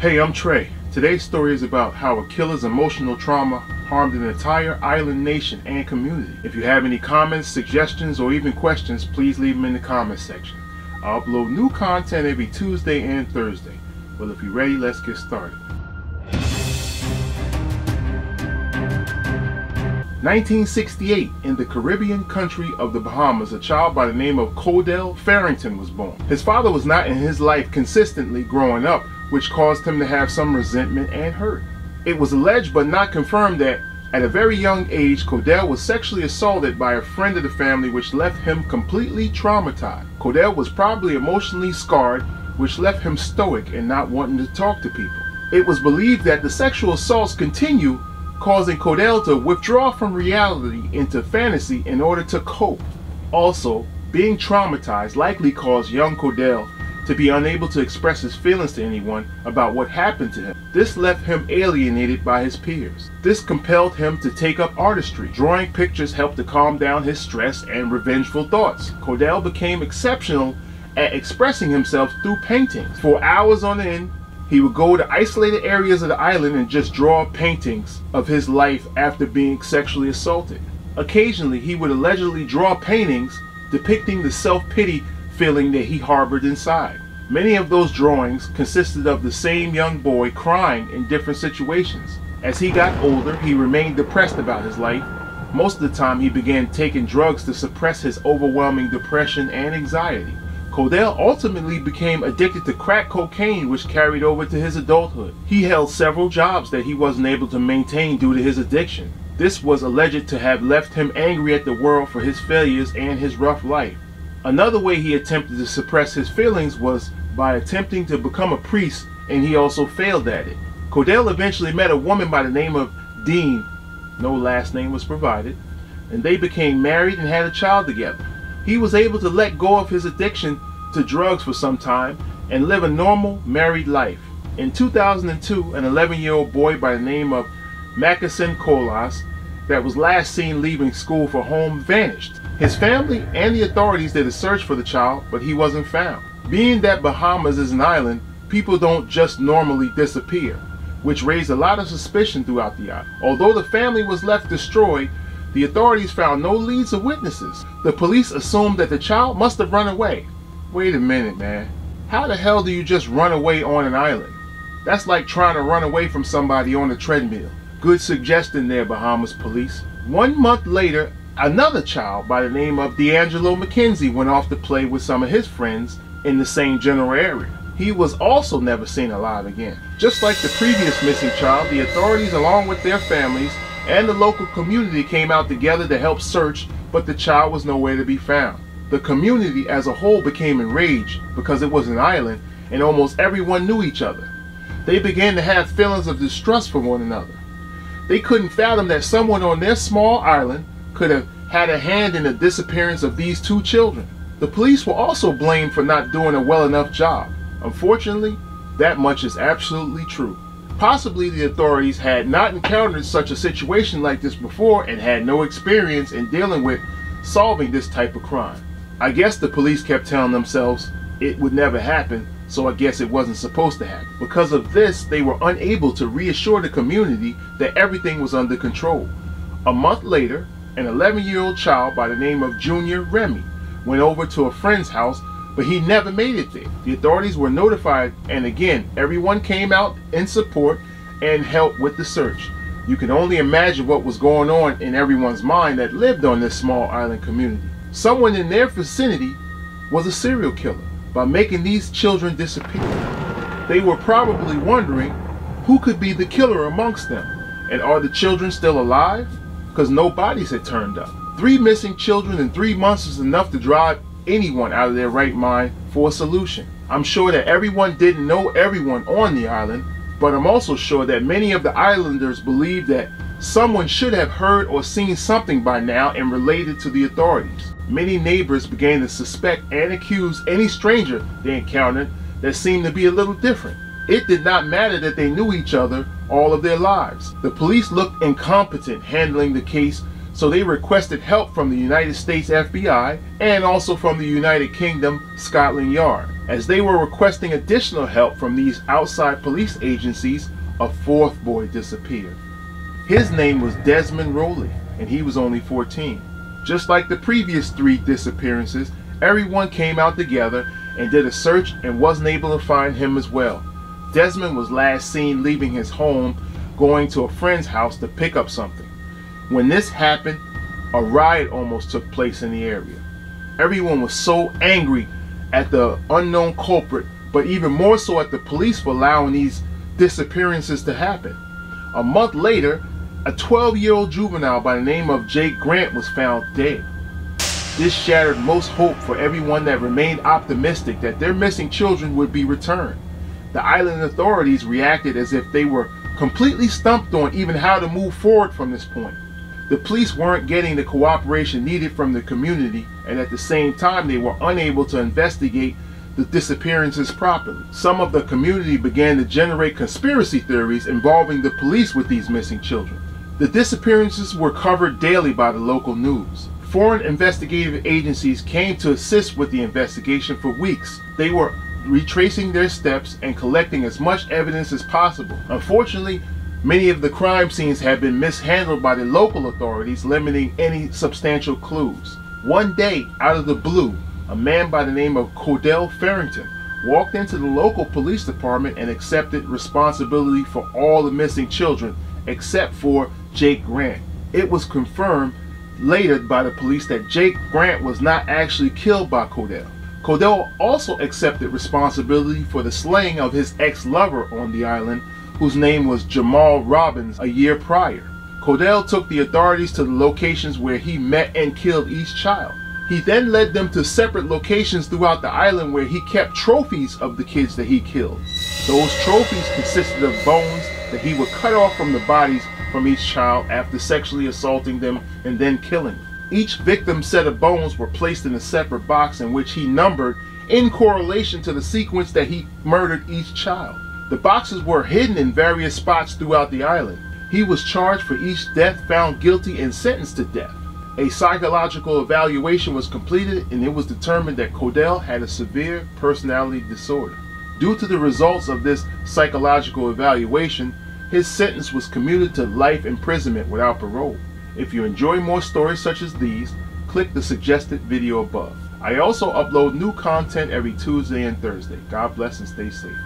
Hey, I'm Trey. Today's story is about how a killer's emotional trauma harmed an entire island nation and community. If you have any comments, suggestions, or even questions, please leave them in the comments section. I'll upload new content every Tuesday and Thursday. Well, if you're ready, let's get started. 1968, in the Caribbean country of the Bahamas, a child by the name of Codell Farrington was born. His father was not in his life consistently growing up, which caused him to have some resentment and hurt. It was alleged but not confirmed that at a very young age, Codell was sexually assaulted by a friend of the family, which left him completely traumatized. Codell was probably emotionally scarred, which left him stoic and not wanting to talk to people. It was believed that the sexual assaults continued, causing Codell to withdraw from reality into fantasy in order to cope. Also, being traumatized likely caused young Codell to be unable to express his feelings to anyone about what happened to him. This left him alienated by his peers. This compelled him to take up artistry. Drawing pictures helped to calm down his stress and revengeful thoughts. Codell became exceptional at expressing himself through paintings. For hours on end, he would go to isolated areas of the island and just draw paintings of his life after being sexually assaulted. Occasionally, he would allegedly draw paintings depicting the self-pity feeling that he harbored inside. Many of those drawings consisted of the same young boy crying in different situations. As he got older, he remained depressed about his life. Most of the time, he began taking drugs to suppress his overwhelming depression and anxiety. Codell ultimately became addicted to crack cocaine, which carried over to his adulthood. He held several jobs that he wasn't able to maintain due to his addiction. This was alleged to have left him angry at the world for his failures and his rough life. Another way he attempted to suppress his feelings was by attempting to become a priest, and he also failed at it. Codell eventually met a woman by the name of Dean, no last name was provided, and they became married and had a child together. He was able to let go of his addiction to drugs for some time and live a normal married life. In 2002, an 11-year-old boy by the name of Mackinson Colas that was last seen leaving school for home vanished. His family and the authorities did a search for the child, but he wasn't found. Being that Bahamas is an island, people don't just normally disappear, which raised a lot of suspicion throughout the island. Although the family was left destroyed, the authorities found no leads or witnesses. The police assumed that the child must have run away. Wait a minute, man. How the hell do you just run away on an island? That's like trying to run away from somebody on a treadmill. Good suggestion there, Bahamas police. 1 month later, another child by the name of D'Angelo McKenzie went off to play with some of his friends in the same general area. He was also never seen alive again. Just like the previous missing child, the authorities, along with their families and the local community, came out together to help search, but the child was nowhere to be found. The community as a whole became enraged because it was an island and almost everyone knew each other. They began to have feelings of distrust for one another. They couldn't fathom that someone on their small island could have had a hand in the disappearance of these two children. The police were also blamed for not doing a well enough job. Unfortunately, that much is absolutely true. Possibly the authorities had not encountered such a situation like this before and had no experience in dealing with solving this type of crime. I guess the police kept telling themselves it would never happen, so I guess it wasn't supposed to happen. Because of this, they were unable to reassure the community that everything was under control. A month later, an 11-year-old child by the name of Junior Remy went over to a friend's house, but he never made it there. The authorities were notified, and again, everyone came out in support and helped with the search. You can only imagine what was going on in everyone's mind that lived on this small island community. Someone in their vicinity was a serial killer by making these children disappear. They were probably wondering who could be the killer amongst them, and are the children still alive? Because no bodies had turned up. 3 missing children in 3 months is enough to drive anyone out of their right mind for a solution. I'm sure that everyone didn't know everyone on the island, but I'm also sure that many of the islanders believe that someone should have heard or seen something by now and related to the authorities. Many neighbors began to suspect and accuse any stranger they encountered that seemed to be a little different. It did not matter that they knew each other all of their lives. The police looked incompetent handling the case, so they requested help from the United States FBI and also from the United Kingdom Scotland Yard. As they were requesting additional help from these outside police agencies, a fourth boy disappeared. His name was Desmond Rowley, and he was only 14. Just like the previous 3 disappearances, everyone came out together and did a search and wasn't able to find him as well. Desmond was last seen leaving his home, going to a friend's house to pick up something. When this happened, a riot almost took place in the area. Everyone was so angry at the unknown culprit, but even more so at the police for allowing these disappearances to happen. A month later, a 12-year-old juvenile by the name of Jake Grant was found dead. This shattered most hope for everyone that remained optimistic that their missing children would be returned. The island authorities reacted as if they were completely stumped on even how to move forward from this point. The police weren't getting the cooperation needed from the community, and at the same time they were unable to investigate the disappearances properly. Some of the community began to generate conspiracy theories involving the police with these missing children. The disappearances were covered daily by the local news. Foreign investigative agencies came to assist with the investigation for weeks. They were retracing their steps and collecting as much evidence as possible. Unfortunately, many of the crime scenes had been mishandled by the local authorities, limiting any substantial clues. One day, out of the blue, a man by the name of Rudolph Farrington walked into the local police department and accepted responsibility for all the missing children except for Jake Grant. It was confirmed later by the police that Jake Grant was not actually killed by Rudolph. Rudolph also accepted responsibility for the slaying of his ex-lover on the island, whose name was Jamal Robbins, a year prior. Rudolph took the authorities to the locations where he met and killed each child. He then led them to separate locations throughout the island where he kept trophies of the kids that he killed. Those trophies consisted of bones that he would cut off from the bodies from each child after sexually assaulting them and then killing them. Each victim's set of bones were placed in a separate box in which he numbered in correlation to the sequence that he murdered each child. The boxes were hidden in various spots throughout the island. He was charged for each death, found guilty, and sentenced to death. A psychological evaluation was completed and it was determined that Rudolph had a severe personality disorder. Due to the results of this psychological evaluation, his sentence was commuted to life imprisonment without parole. If you enjoy more stories such as these, click the suggested video above. I also upload new content every Tuesday and Thursday. God bless and stay safe.